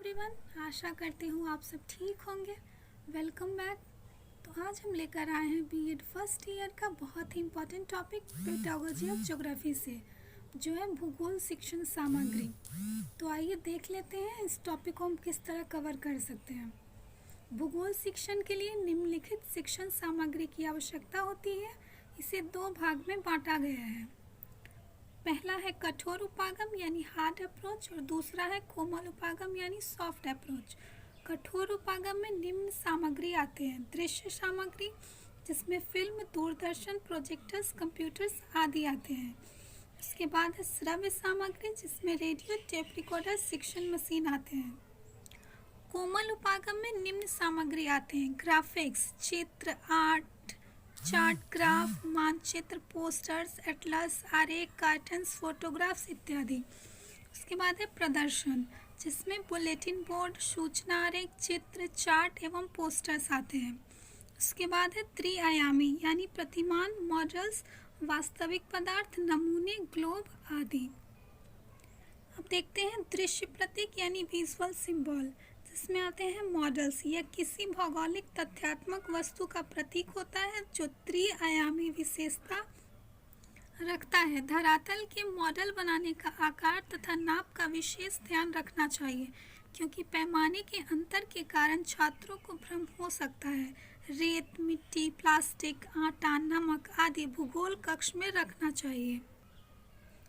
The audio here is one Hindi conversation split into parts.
एवरीवन, आशा करती हूँ आप सब ठीक होंगे। Welcome back. तो आज हम लेकर आए हैं बीएड फर्स्ट ईयर का बहुत ही important topic pedagogy of geography से, जो है भूगोल शिक्षण सामग्री। तो आइए देख लेते हैं इस टॉपिक को हम किस तरह कवर कर सकते हैं। भूगोल शिक्षण के लिए निम्नलिखित शिक्षण सामग्री की आवश्यकता होती है। इसे दो भाग में बांटा गया है। पहला है कठोर उपागम यानी हार्ड अप्रोच और दूसरा है कोमल उपागम यानी सॉफ्ट अप्रोच। कठोर उपागम में निम्न सामग्री आते हैं: दृश्य सामग्री, जिसमें फिल्म, दूरदर्शन, प्रोजेक्टर्स, कंप्यूटर्स आदि आते हैं। उसके बाद है श्रव्य सामग्री, जिसमें रेडियो, टेप रिकॉर्डर, शिक्षण मशीन आते हैं। कोमल उपागम में निम्न सामग्री आते हैं: ग्राफिक्स, चित्र, आर्ट, चार्ट, ग्राफ, मानचित्र, पोस्टर्स, एटलस, आरेख, कार्टन्स, फोटोग्राफ्स इत्यादि। उसके बाद है प्रदर्शन, जिसमें बुलेटिन बोर्ड, सूचना आरेख, चित्र, चार्ट एवं पोस्टर्स आते हैं। उसके बाद है त्रिआयामी यानी प्रतिमान, मॉडल्स, वास्तविक पदार्थ, नमूने, ग्लोब आदि। अब देखते हैं दृश्य प्रतीक यानी विजुअल सिंबल, जिसमें आते हैं मॉडल्स। यह किसी भौगोलिक तथ्यात्मक वस्तु का प्रतीक होता है जो त्रिआयामी विशेषता रखता है। धरातल के मॉडल बनाने का आकार तथा नाप का विशेष ध्यान रखना चाहिए, क्योंकि पैमाने के अंतर के कारण छात्रों को भ्रम हो सकता है। रेत, मिट्टी, प्लास्टिक, आटा, नमक आदि भूगोल कक्ष में रखना चाहिए।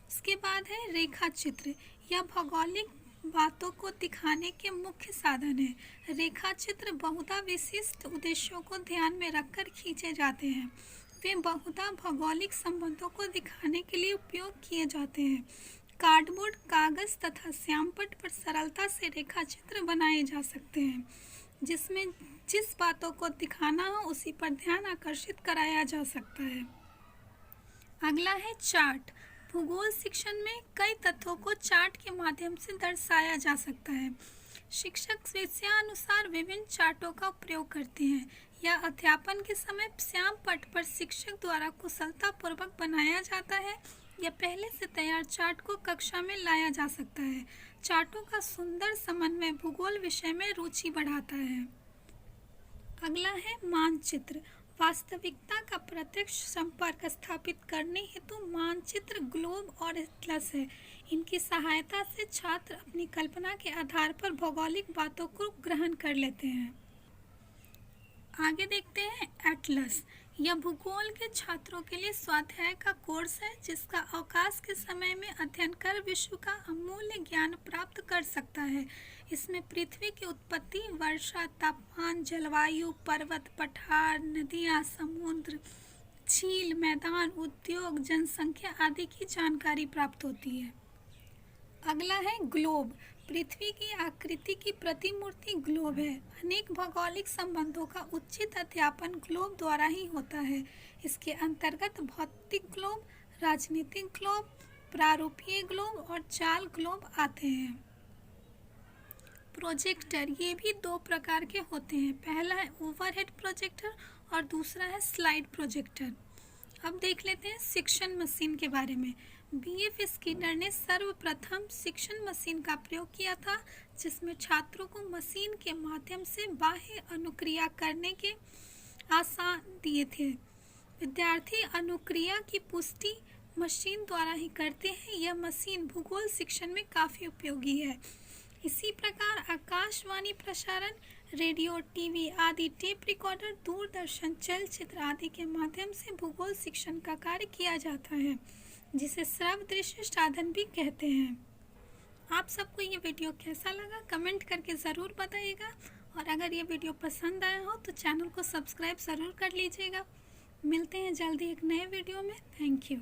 उसके बाद है रेखा चित्र। यह भौगोलिक बातों को दिखाने के मुख्य साधन है। रेखा चित्र बहुधा विशिष्ट उद्देश्यों को ध्यान में रखकर खींचे जाते हैं। वे बहुधा भौगोलिक संबंधों को दिखाने के लिए उपयोग किए जाते हैं। कार्डबोर्ड, कागज तथा श्यामपट्ट पर सरलता से रेखा चित्र बनाए जा सकते हैं, जिसमें जिस बातों को दिखाना हो उसी पर ध्यान आकर्षित कराया जा सकता है। अगला है चार्ट। भूगोल शिक्षण में कई तथ्यों को चार्ट के माध्यम से दर्शाया जा सकता है। शिक्षक विषयानुसार विभिन्न चार्टों का प्रयोग करते हैं। यह अध्यापन के समय श्याम पट्ट पर शिक्षक द्वारा कुशलतापूर्वक बनाया जाता है या पहले से तैयार चार्ट को कक्षा में लाया जा सकता है। चार्टों का सुंदर समन्वय भूगोल विषय में रुचि बढ़ाता है। अगला है मानचित्र। वास्तविकता का प्रत्यक्ष संपर्क स्थापित करने हेतु मानचित्र, ग्लोब और एटलस है। इनकी सहायता से छात्र अपनी कल्पना के आधार पर भौगोलिक बातों को ग्रहण कर लेते हैं। आगे देखते हैं एटलस। यह भूगोल के छात्रों के लिए स्वाध्याय का कोर्स है, जिसका अवकाश के समय में अध्ययन कर विश्व का अमूल्य ज्ञान प्राप्त कर सकता है। इसमें पृथ्वी की उत्पत्ति, वर्षा, तापमान, जलवायु, पर्वत, पठार, नदियाँ, समुद्र, झील, मैदान, उद्योग, जनसंख्या आदि की जानकारी प्राप्त होती है। अगला है ग्लोब। पृथ्वी की आकृति की प्रतिमूर्ति ग्लोब है। अनेक भौगोलिक संबंधों का उचित अध्यापन ग्लोब द्वारा ही होता है। इसके अंतर्गत भौतिक ग्लोब, राजनीतिक ग्लोब, प्रारूपीय ग्लोब और जाल ग्लोब आते हैं। प्रोजेक्टर, ये भी दो प्रकार के होते हैं। पहला है ओवरहेड प्रोजेक्टर और दूसरा है स्लाइड प्रोजेक्टर। अब देख लेते हैं शिक्षण मशीन के बारे में। बीएफ स्किनर ने सर्वप्रथम शिक्षण मशीन का प्रयोग किया था, जिसमें छात्रों को मशीन के माध्यम से बाह्य अनुक्रिया करने के आसान दिए थे। विद्यार्थी अनुक्रिया की पुष्टि मशीन द्वारा ही करते हैं। यह मशीन भूगोल शिक्षण में काफ़ी उपयोगी है। इसी प्रकार आकाशवाणी प्रसारण, रेडियो, टीवी आदि, टेप रिकॉर्डर, दूरदर्शन, चलचित्र आदि के माध्यम से भूगोल शिक्षण का कार्य किया जाता है, जिसे श्रव्य दृश्य साधन भी कहते हैं। आप सबको ये वीडियो कैसा लगा कमेंट करके ज़रूर बताइएगा, और अगर ये वीडियो पसंद आया हो तो चैनल को सब्सक्राइब ज़रूर कर लीजिएगा। मिलते हैं जल्दी एक नए वीडियो में। Thank you.